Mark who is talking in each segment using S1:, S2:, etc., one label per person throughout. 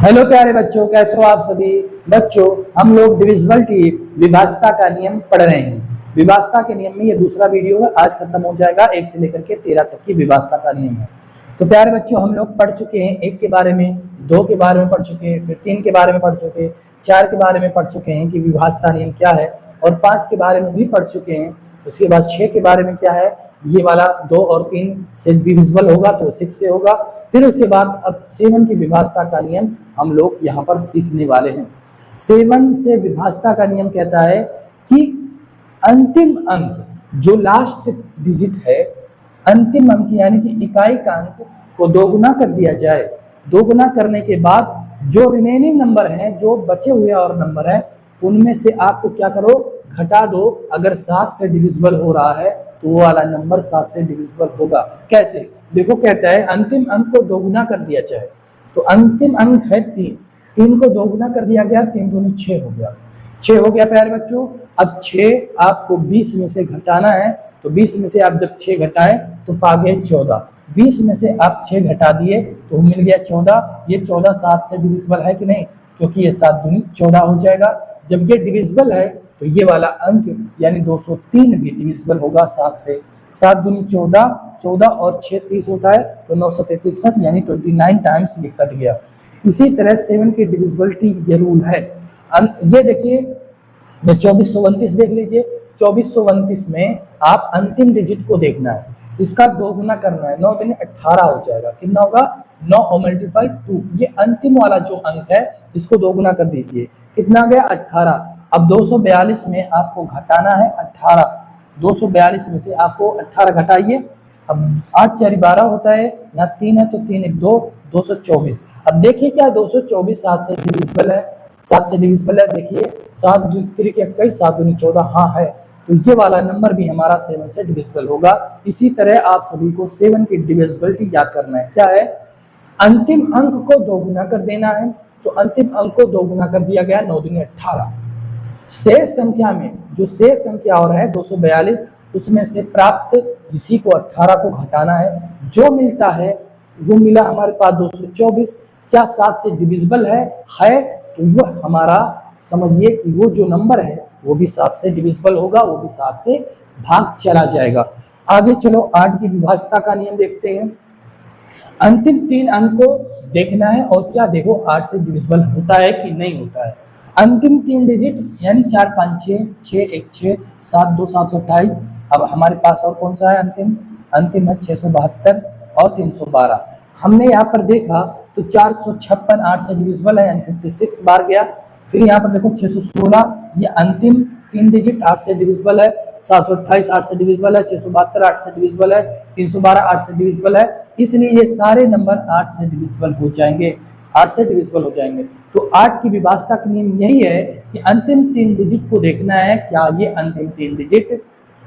S1: Hello प्यारे बच्चों, कैसे हो आप सभी बच्चों। हम लोग डिविजिबिलिटी विभाज्यता का नियम पढ़ रहे हैं। विभाज्यता के नियम में ये दूसरा वीडियो है, आज खत्म हो जाएगा। 1 से लेकर के 13 तक की विभाज्यता का नियम है। तो प्यारे बच्चों, हम लोग पढ़ चुके हैं 1 के बारे में, 2 के बारे में पढ़ चुके हैं, फिर 3 के बारे में पढ़ चुके हैं, 4 के बारे में पढ़ चुके हैं कि विभाज्यता नियम क्या है, और 5 के बारे में भी पढ़ चुके हैं। उसके बाद 6 के बारे में क्या है, ये वाला 2 और 3 से डिविजिबल होगा तो 6 से होगा। फिर उसके बाद अब 7 की विभाज्यता का नियम हम लोग यहाँ पर सीखने वाले हैं। 7 से विभाज्यता का नियम कहता है कि अंतिम अंक जो लास्ट डिजिट है, अंतिम अंक यानी कि इकाई का अंक को दोगुना कर दिया जाए। दोगुना करने के बाद जो रिमेनिंग नंबर हैं, जो बचे हुए और नंबर हैं, उनमें से आपको क्या करो, घटा दो। अगर 7 से डिविजिबल हो रहा है तो वो वाला नंबर 7 से डिविजिबल होगा। कैसे? देखो, कहता है अंतिम अंक को दोगुना कर दिया जाए। तो अंतिम अंक है 3 को दोगुना कर दिया गया, 3 दूनी 6 हो गया। 6 हो गया प्यारे बच्चों। अब 6 आपको 20 में से घटाना है, तो 20 में से आप जब 6 घटाएं तो पा गए 14। 20 में से आप 6 घटा दिए तो मिल गया 14। ये 14 7 से डिविजिबल है कि नहीं, क्योंकि ये 7 दूनी 14 हो जाएगा। जब ये डिविजिबल है तो ये वाला अंक यानी 203 भी डिविजिबल होगा 7 से। 7 दूनी 14, 14 और 6 30 होता है, तो 9 7 63 यानी 29 टाइम्स ये कट गया। इसी तरह 7 की डिविजिबिलिटी ये रूल है। ये देखिए, ये 2429 देख लीजिए। 2429 में आप अंतिम डिजिट को देखना है, इसका दोगुना करना है। 9 दूनी 18 हो जाएगा। कितना होगा? 9 और मल्टीप्लाई 2। ये अंतिम वाला जो अंक है इसको दोगुना कर दीजिए। कितना गया? 18। अब 242 में आपको घटाना है 18। 242 में से आपको 18 घटाइए। अब 8 4 12 होता है, यहाँ 3 है तो 3 1 2, 224। अब देखिए क्या 224 7 से डिविजिबल है? 7 से डिविजिबल है। देखिए 7 2 3 21, 7 दूनी 14, हाँ है। तो ये वाला नंबर भी हमारा 7 से डिविजिबल होगा। इसी तरह आप सभी को 7 की डिविजिबिलिटी याद करना है। क्या है? अंतिम अंक को दोगुना कर देना है। तो अंतिम अंक को दोगुना कर दिया गया, 9 दूनी 18। शेष संख्या में जो शेष संख्या और है 242, उसमें से प्राप्त इसी को 18 को घटाना है। जो मिलता है वो मिला हमारे पास 224। क्या 7 से डिविजिबल है तो वो हमारा समझिए कि वो जो नंबर है वो भी 7 से डिविजिबल होगा, वो भी 7 से भाग चला जाएगा। आगे चलो 8 की विभाज्यता का नियम देखते हैं। अंतिम 3 अंक को देखना है और क्या देखो 8 से डिविजिबल होता है कि नहीं होता है। अंतिम 3 डिजिट यानी 4 5 6, 6 1 6, 7 2 728। अब हमारे पास और कौन सा है अंतिम है 672 और 312। हमने यहाँ पर देखा तो 456 8 से डिविजिबल है, यानी 56 बार गया। फिर यहाँ पर देखो 616, ये अंतिम 3 डिजिट 8 से डिविजिबल है। 728 8 से डिविजिबल है। 672 8 से डिविजिबल है। 312 8 से डिविजिबल है। इसलिए ये सारे नंबर 8 से डिविजिबल हो जाएंगे, 8 से डिविजिबल हो जाएंगे। तो 8 की विभाज्यता का नियम यही है कि अंतिम 3 डिजिट को देखना है, क्या ये अंतिम 3 डिजिट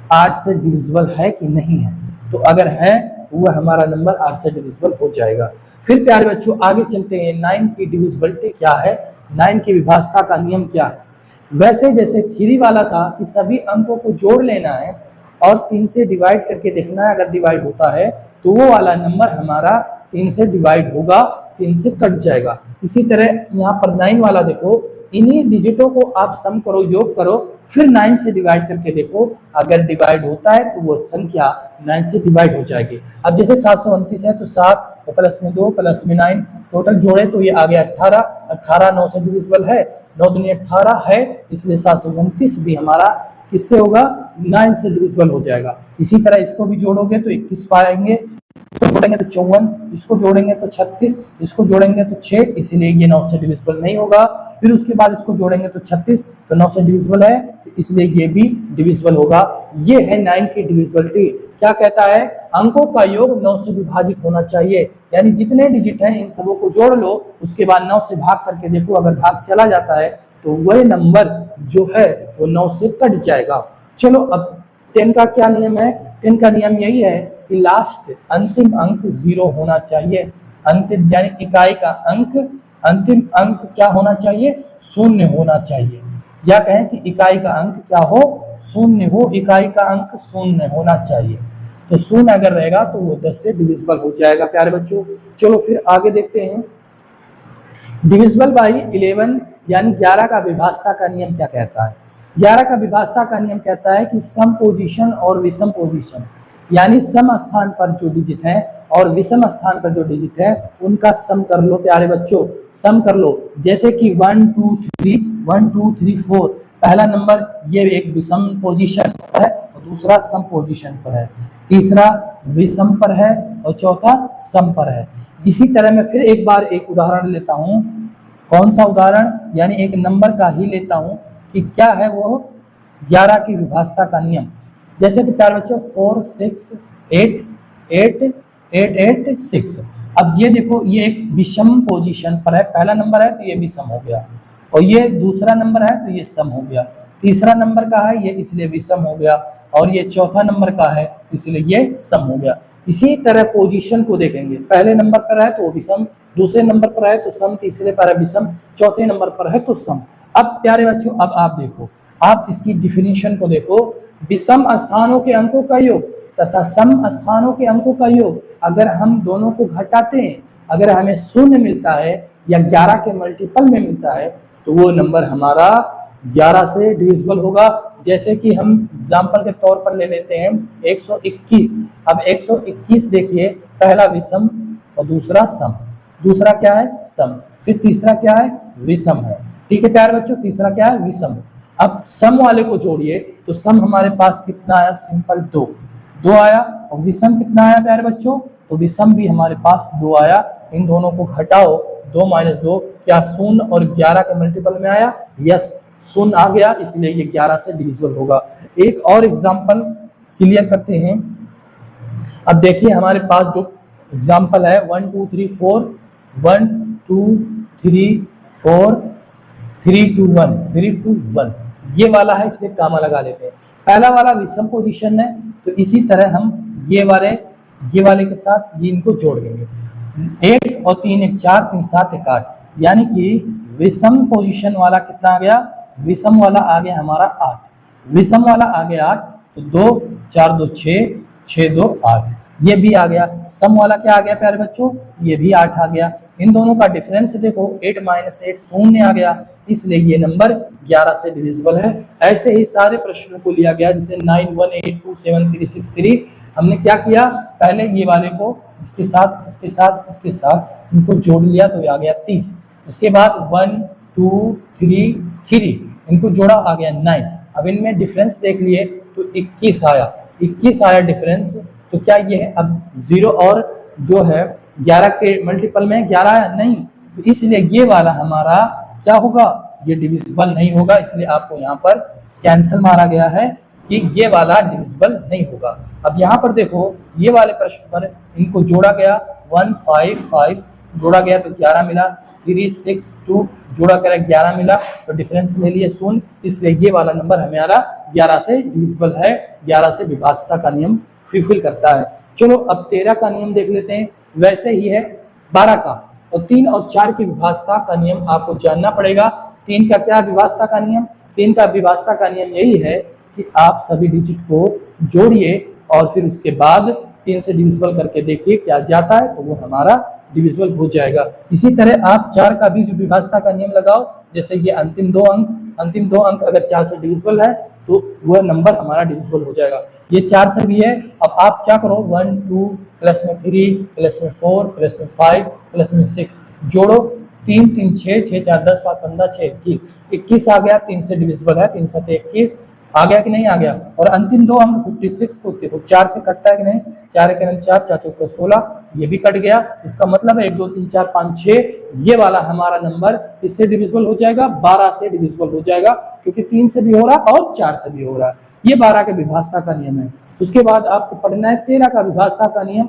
S1: 8 से डिविजिबल है कि नहीं है। तो अगर है तो वह हमारा नंबर 8 से डिविजिबल हो जाएगा। फिर प्यारे बच्चों आगे चलते हैं। 9 की डिविजिबिलिटी क्या है, 9 की विभाज्यता का नियम क्या है। वैसे जैसे 3 वाला था कि सभी अंकों को जोड़ लेना है और 3 से डिवाइड करके देखना है। अगर डिवाइड होता है तो वो वाला नंबर हमारा 3 से डिवाइड होगा, 3 से कट जाएगा। इसी तरह यहाँ पर 9 वाला देखो, इन्हीं डिजिटों को आप सम करो, योग करो, फिर 9 से डिवाइड करके देखो। अगर डिवाइड होता है तो वो संख्या 9 से डिवाइड हो जाएगी। अब जैसे 729 है तो 7 प्लस में 2 प्लस में 9 टोटल जोड़े तो ये आ गया 18। 18 9 से डिविजिबल है, 9 दूनी 18 है, इसलिए 729 भी हमारा किससे होगा? 9 से डिविजिबल हो जाएगा। इसी तरह इसको भी जोड़ोगे तो 21 पाएंगे, इसको जोड़ेंगे तो 54, इसको जोड़ेंगे तो 36, इसको जोड़ेंगे तो 6, इसलिए ये 9 से डिविजिबल नहीं होगा। फिर उसके बाद इसको जोड़ेंगे तो 36, तो 9 से डिविजिबल है, इसलिए ये भी डिविजिबल होगा। ये है 9 की डिविजिबिलिटी। क्या कहता है? अंकों का योग 9 से विभाजित होना चाहिए, यानी जितने डिजिट हैं इन सबों को जोड़ लो, उसके बाद 9 से भाग करके देखो। अगर भाग चला जाता है तो वह नंबर जो है वो 9 से कट जाएगा। चलो अब 10 का क्या नियम है? 10 का नियम यही है कि लास्ट अंतिम अंक 0 होना चाहिए। अंतिम यानी इकाई का अंक, अंतिम अंक क्या होना चाहिए? 0 होना चाहिए। या कहें कि इकाई का अंक क्या हो? 0 हो। इकाई का अंक 0 होना चाहिए। तो 0 अगर रहेगा तो वो 10 से डिविजिबल हो जाएगा प्यारे बच्चों। चलो फिर आगे देखते हैं। डिविजिबल बाई 11 यानी 11 का विभाज्यता का नियम क्या कहता है? 11 का विभाज्यता का नियम कहता है कि सम पोजीशन और विषम पोजीशन यानी सम स्थान पर जो डिजिट है और विषम स्थान पर जो डिजिट है उनका सम कर लो प्यारे बच्चों, सम कर लो। जैसे कि 1 2 3 4 पहला नंबर ये एक विषम पोजीशन पर है और दूसरा सम पोजीशन पर है, तीसरा विषम पर है और चौथा सम पर है। इसी तरह मैं फिर एक बार एक उदाहरण लेता हूँ। कौन सा उदाहरण? यानी एक नंबर का ही लेता हूँ कि क्या है वो 11 की विभाज्यता का नियम। जैसे कि प्यारे बच्चों 4 6 8 8 8 8 6। अब ये देखो ये एक विषम पोजीशन पर है, पहला नंबर है तो ये विषम हो गया और ये दूसरा नंबर है तो ये सम हो गया, तीसरा नंबर का है ये इसलिए विषम हो गया और ये चौथा नंबर का है इसलिए ये सम हो गया। इसी तरह पोजीशन को देखेंगे, पहले नंबर पर है तो विषम, दूसरे नंबर पर है तो सम, तीसरे पर है विषम, चौथे नंबर पर है तो सम। अब प्यारे बच्चों अब आप देखो, आप इसकी डिफिनीशन को देखो, विषम स्थानों के अंकों का योग तथा सम स्थानों के अंकों का योग अगर हम दोनों को घटाते हैं, अगर हमें 0 मिलता है या 11 के मल्टीपल में मिलता है तो वो नंबर हमारा 11 से डिविजिबल होगा। जैसे कि हम एग्जाम्पल के तौर पर ले लेते हैं 121। अब 121 देखिए, पहला विषम और दूसरा सम, दूसरा क्या है सम, फिर तीसरा क्या है विषम है। ठीक है प्यारे बच्चों, तीसरा क्या है विषम। अब सम वाले को जोड़िए तो सम हमारे पास कितना आया? सिंपल 2 आया। और विषम कितना आया प्यारे बच्चों? तो विषम भी हमारे पास 2 आया। इन दोनों को घटाओ, 2 - 2 क्या 0 और 11 के मल्टीपल में आया? यस 0 आ गया, इसलिए ये 11 से डिविजिबल होगा। एक और एग्जाम्पल क्लियर करते हैं। अब देखिए हमारे पास जो एग्जाम्पल है 1 2 3 4 1 2 3 4 3 2 1 3 2 1 ये वाला है, इसलिए कामा लगा लेते हैं। पहला वाला विषम पोजीशन है तो इसी तरह हम ये वाले के साथ ये इनको जोड़ देंगे। 1 और 3 1 4 3 7 1 8 यानी कि विषम पोजीशन वाला कितना आ गया? विषम वाला आ गया हमारा 8, विषम वाला आ गया 8 तो 2 4 2 6 6 2 8 ये भी आ गया। सम वाला क्या आ गया प्यारे बच्चों? ये भी 8 आ गया। इन दोनों का डिफरेंस देखो 8 - 8 0 आ गया, इसलिए ये नंबर 11 से डिविजिबल है। ऐसे ही सारे प्रश्नों को लिया गया, जैसे 9 1 8 2 7 3 6 3। हमने क्या किया? पहले ये वाले को इसके साथ इसके साथ इसके साथ इनको जोड़ लिया तो आ गया 30। उसके बाद 1 2 3 3 इनको जोड़ा आ गया 9। अब इनमें डिफरेंस देख लिए तो 21 आया, 21 आया डिफरेंस। तो क्या ये है? अब 0 और जो है 11 के मल्टीपल में 11 आया नहीं, तो इसलिए ये वाला हमारा क्या होगा? ये डिविजिबल नहीं होगा, इसलिए आपको यहाँ पर कैंसिल मारा गया है कि ये वाला डिविजिबल नहीं होगा। अब यहाँ पर देखो ये वाले प्रश्न पर इनको जोड़ा गया 1 5 5 जोड़ा गया तो 11 मिला, 3 6 2 जोड़ा कर 11 मिला तो डिफरेंस ले लिए 0, इसलिए ये वाला नंबर हमारा 11 से डिविजिबल है, 11 से विभाज्यता का नियम फुलफिल करता है। चलो अब 13 का नियम देख लेते हैं। वैसे ही है 12 का, और 3 और 4 की विभाज्यता का नियम आपको जानना पड़ेगा। 3 का क्या विभाज्यता का नियम? 3 का विभाज्यता का नियम यही है कि आप सभी डिजिट को जोड़िए और फिर उसके बाद 3 से डिविजिबल करके देखिए क्या जाता है तो वो हमारा डिविजिबल हो जाएगा। इसी तरह आप 4 का भी जो विभाज्यता का नियम लगाओ, जैसे ये अंतिम दो अंक अगर 4 से डिविजिबल है तो वह नंबर हमारा डिविजिबल हो जाएगा। ये 4 से भी है। अब आप क्या करो 1 2 प्लस में 3 प्लस में 4 प्लस में 5 प्लस में 6 जोड़ो 3 3 6 6 4 10 5 15 6 21 21 आ गया, 3 से डिविजिबल है, 3 7 21 आ गया कि नहीं आ गया। और अंतिम दो अंक 56 को देखो 4 से कटता है कि नहीं, 4 के 4 4 चौके 16 ये भी कट गया। इसका मतलब है 1 2 3 4 5 6 ये वाला हमारा नंबर इससे डिविजिबल हो जाएगा, 12 से डिविजिबल हो जाएगा, क्योंकि 3 से भी हो रहा है और 4 से भी हो रहा है। ये 12 के विभाज्यता का नियम है। उसके बाद आपको पढ़ना है 13 का विभाज्यता का नियम।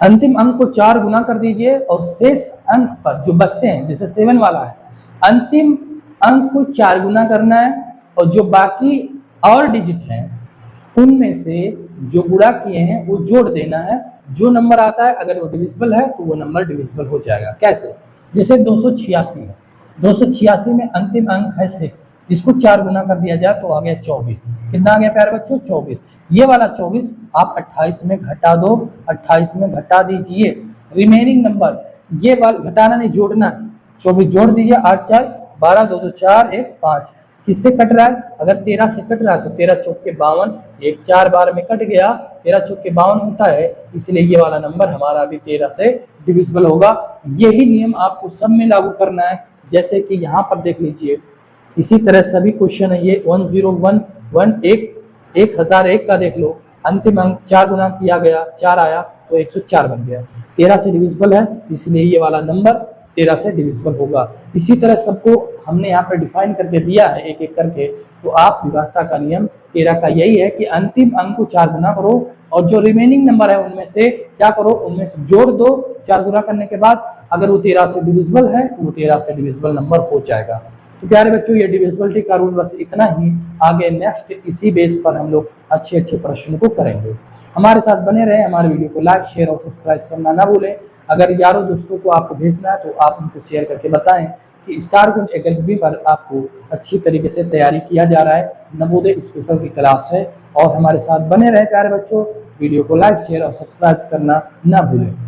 S1: अंतिम अंक को 4 गुना कर दीजिए और शेष अंक पर जो बचते हैं, जैसे 7 वाला है, अंतिम अंक को 4 गुना करना है और जो बाकी और डिजिट हैं उनमें से जो गुणा किए हैं वो जोड़ देना है। जो नंबर आता है अगर वो डिविजिबल है तो वो नंबर डिविजिबल हो जाएगा। कैसे? जैसे 286 है, 286 में अंतिम अंक है 6, इसको 4 गुना कर दिया जाए तो आ गया 24। कितना आ गया प्यारे बच्चों? 24। ये वाला 24 आप 28 में घटा दो, 28 में घटा दीजिए। रिमेनिंग नंबर ये वाला घटाना नहीं जोड़ना है, 24 जोड़ दीजिए, 8 4 12, 2 2 4 1 5। किससे कट रहा है? अगर 13 से कट रहा है तो 13 चौक के 52, 1 4 बार में कट गया, 13 चौक के 52 होता है, इसलिए ये वाला नंबर हमारा भी 13 से डिविजिबल होगा। यही नियम आपको सब में लागू करना है। जैसे कि यहाँ पर देख लीजिए, इसी तरह सभी क्वेश्चन है ये 1011 1001 का देख लो, अंतिम अंक 4 गुना किया गया, 4 आया तो 104 बन गया, 13 से डिविजिबल है, इसलिए ये वाला नंबर 13 से डिविजिबल होगा। इसी तरह सबको हमने यहाँ पर डिफाइन करके दिया है एक एक करके। तो आप विभाजता का नियम 13 का यही है कि अंतिम अंक को 4 गुना करो और जो रिमेनिंग नंबर है उनमें से क्या करो, उनमें से जोड़ दो 4 गुना करने के बाद। अगर वो 13 से डिविजिबल है तो वो 13 से डिविजिबल नंबर हो जाएगा। तो प्यारे बच्चों, ये डिविजिबिलिटी का रूल बस इतना ही। आगे नेक्स्ट इसी बेस पर हम लोग अच्छे अच्छे प्रश्न को करेंगे। हमारे साथ बने रहे, हमारे वीडियो को लाइक शेयर और सब्सक्राइब करना ना भूलें। अगर यारों दोस्तों को आपको भेजना है तो आप उनको शेयर करके बताएं कि स्टार कुंज एकेडमी पर आपको अच्छी तरीके से तैयारी किया जा रहा है, नवोदय स्पेशल की क्लास है। और हमारे साथ बने रहे प्यारे बच्चों, वीडियो को लाइक शेयर और सब्सक्राइब करना ना भूलें।